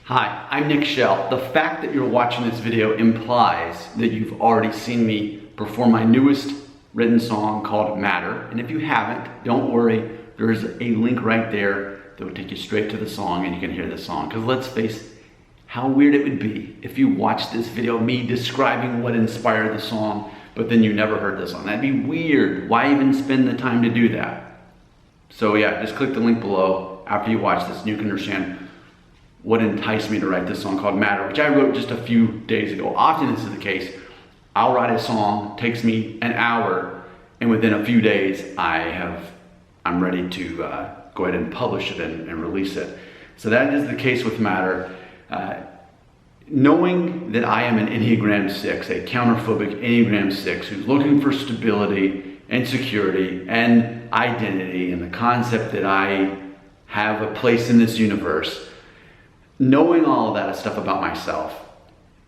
Hi, I'm Nick Shell. The fact that you're watching this video implies that you've already seen me perform my newest written song called Matter. And if you haven't, don't worry, there's a link right there that will take you straight to the song and you can hear the song. Because let's face how weird it would be if you watched this video, me describing what inspired the song, but then you never heard the song. That'd be weird. Why even spend the time to do that? So yeah, just click the link below after you watch this and you can understand what enticed me to write this song called Matter, which I wrote just a few days ago. Often this is the case. I'll write a song, takes me an hour, and within a few days I'm ready to go ahead and publish it and release it. So that is the case with Matter. Knowing that I am an Enneagram 6, a counterphobic Enneagram 6 who's looking for stability and security and identity and the concept that I have a place in this universe, knowing all of that stuff about myself,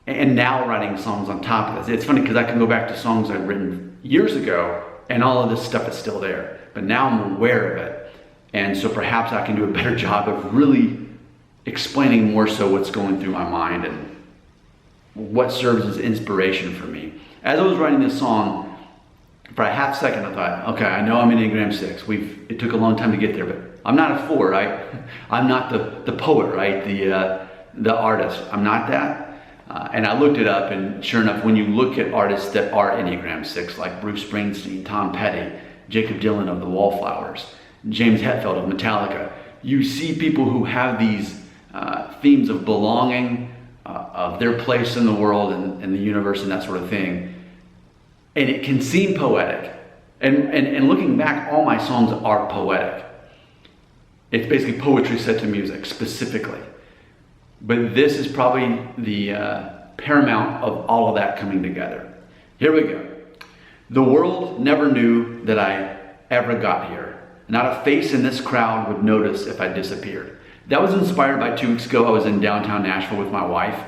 and now writing songs on top of this. It's funny because I can go back to songs I've written years ago and all of this stuff is still there. But now I'm aware of it. And so perhaps I can do a better job of really explaining more so what's going through my mind and what serves as inspiration for me. As I was writing this song, for a half second I thought, okay, I know I'm an Enneagram 6. It took a long time to get there, but I'm not a 4, right? I'm not the poet, right? The artist. I'm not that. And I looked it up, and sure enough, when you look at artists that are Enneagram 6, like Bruce Springsteen, Tom Petty, Jacob Dylan of the Wallflowers, James Hetfield of Metallica, you see people who have these themes of belonging, of their place in the world and the universe and that sort of thing. And it can seem poetic. And looking back, all my songs are poetic. It's basically poetry set to music, specifically. But this is probably the paramount of all of that coming together. Here we go. The world never knew that I ever got here. Not a face in this crowd would notice if I disappeared. That was inspired by 2 weeks ago. I was in downtown Nashville with my wife,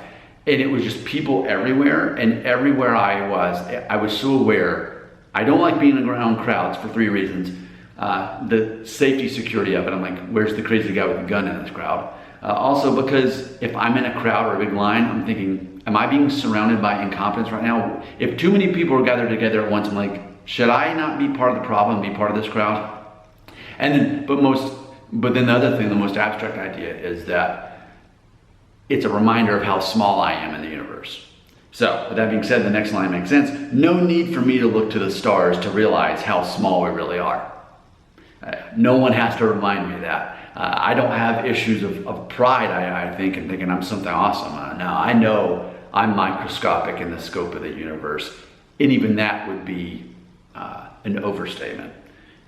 and it was just people everywhere, and everywhere I was so aware. I don't like being around crowds for 3 reasons. The safety, security of it. I'm like, where's the crazy guy with a gun in this crowd? Also because if I'm in a crowd or a big line, I'm thinking, am I being surrounded by incompetence right now? If too many people are gathered together at once, I'm like, should I not be part of the problem, be part of this crowd? And then, but then the other thing, the most abstract idea is that it's a reminder of how small I am in the universe. So, with that being said, the next line makes sense. No need for me to look to the stars to realize how small we really are. No one has to remind me of that. I don't have issues of pride, I think, and thinking I'm something awesome. No, I know I'm microscopic in the scope of the universe. And even that would be an overstatement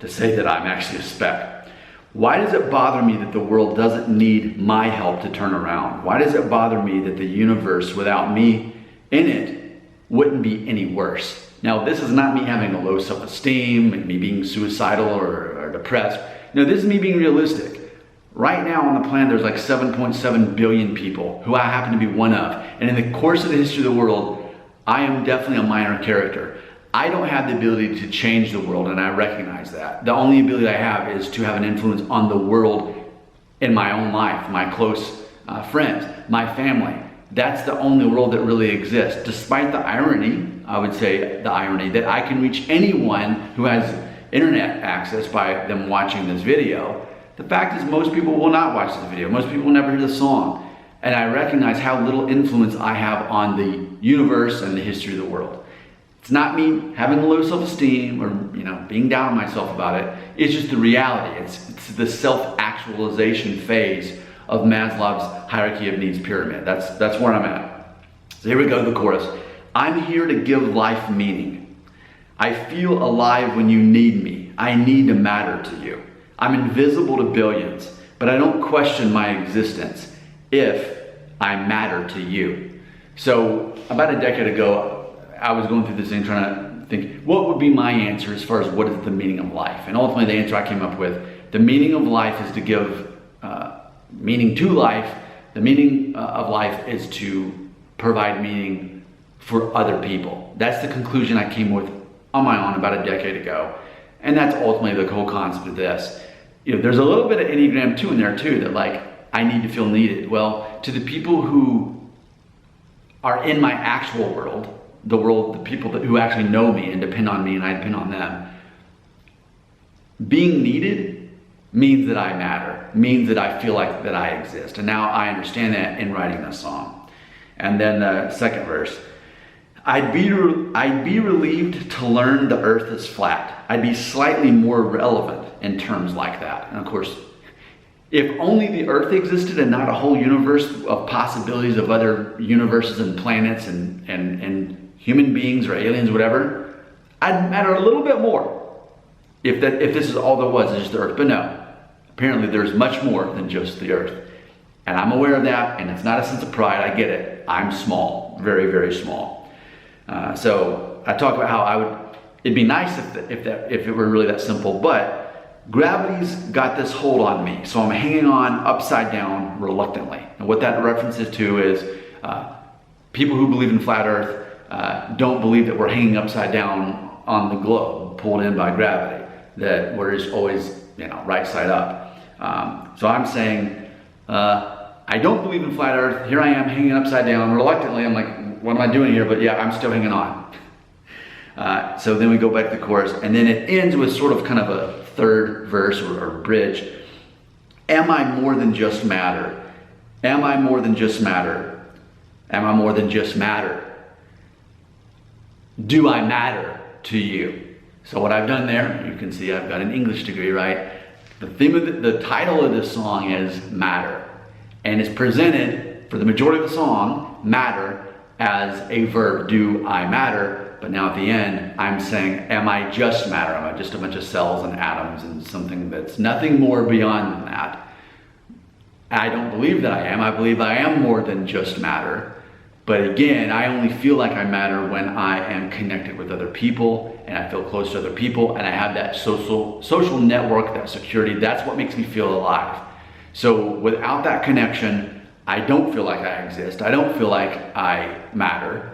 to say that I'm actually a speck. Why does it bother me that the world doesn't need my help to turn around? Why does it bother me that the universe without me in it wouldn't be any worse? Now, this is not me having a low self-esteem, me being suicidal or depressed. No, this is me being realistic. Right now on the planet, there's like 7.7 billion people, who I happen to be one of. And in the course of the history of the world, I am definitely a minor character. I don't have the ability to change the world, and I recognize that. The only ability I have is to have an influence on the world in my own life, my close friends, my family. That's the only world that really exists. Despite the irony, I would say the irony, that I can reach anyone who has internet access by them watching this video. The fact is most people will not watch this video. Most people will never hear the song. And I recognize how little influence I have on the universe and the history of the world. It's not me having low self-esteem or being down on myself about it. It's just the reality. It's the self-actualization phase of Maslow's hierarchy of needs pyramid. That's where I'm at. So here we go, the chorus. I'm here to give life meaning. I feel alive when you need me. I need to matter to you. I'm invisible to billions, but I don't question my existence if I matter to you. So about a decade ago, I was going through this thing trying to think, what would be my answer as far as what is the meaning of life? And ultimately the answer I came up with, the meaning of life is to give meaning to life. The meaning of life is to provide meaning for other people. That's the conclusion I came with on my own about a decade ago. And that's ultimately the whole concept of this. There's a little bit of Enneagram 2 in there too, that like, I need to feel needed. Well, to the people who are in my actual world, the people who actually know me and depend on me and I depend on them, being needed means that I matter, means that I feel like that I exist. And now I understand that in writing this song. And then the second verse, I'd be relieved to learn the earth is flat. I'd be slightly more relevant in terms like that. And of course, if only the earth existed and not a whole universe of possibilities of other universes and planets and human beings or aliens, whatever, I'd matter a little bit more. If this is all there was, is just the earth. But no, apparently there's much more than just the earth. And I'm aware of that, and it's not a sense of pride, I get it. I'm small, very, very small. So I talk about how it'd be nice if it were really that simple, but gravity's got this hold on me. So I'm hanging on upside down reluctantly. And what that references to is people who believe in flat earth don't believe that we're hanging upside down on the globe, pulled in by gravity, that we're just always, right side up. So I'm saying, I don't believe in flat earth. Here I am hanging upside down reluctantly. I'm like, what am I doing here? But yeah, I'm still hanging on. So then we go back to the chorus, and then it ends with sort of kind of a third verse or bridge. Am I more than just matter? Am I more than just matter? Am I more than just matter? Do I matter to you? So what I've done there, you can see I've got an English degree, right? The theme of the title of this song is Matter. And it's presented, for the majority of the song, matter as a verb. Do I matter? But now at the end, I'm saying, am I just matter? Am I just a bunch of cells and atoms and something that's nothing more beyond that? I don't believe that I am. I believe I am more than just matter. But again, I only feel like I matter when I am connected with other people and I feel close to other people and I have that social network, that security. That's what makes me feel alive. So without that connection, I don't feel like I exist. I don't feel like I matter.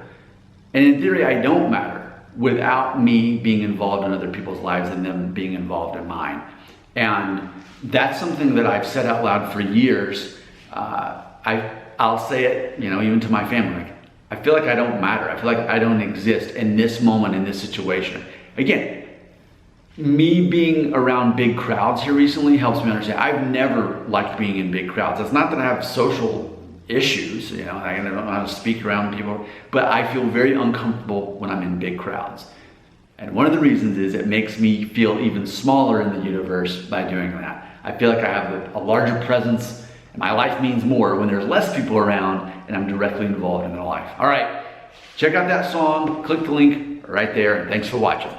And in theory, I don't matter without me being involved in other people's lives and them being involved in mine. And that's something that I've said out loud for years. I'll say it, even to my family. Like, I feel like I don't matter. I feel like I don't exist in this moment, in this situation. Again, me being around big crowds here recently helps me understand. I've never liked being in big crowds. It's not that I have social issues, I don't know how to speak around people, but I feel very uncomfortable when I'm in big crowds. And one of the reasons is it makes me feel even smaller in the universe by doing that. I feel like I have a larger presence, and my life means more when there's less people around and I'm directly involved in their life. All right, check out that song, click the link right there, and thanks for watching.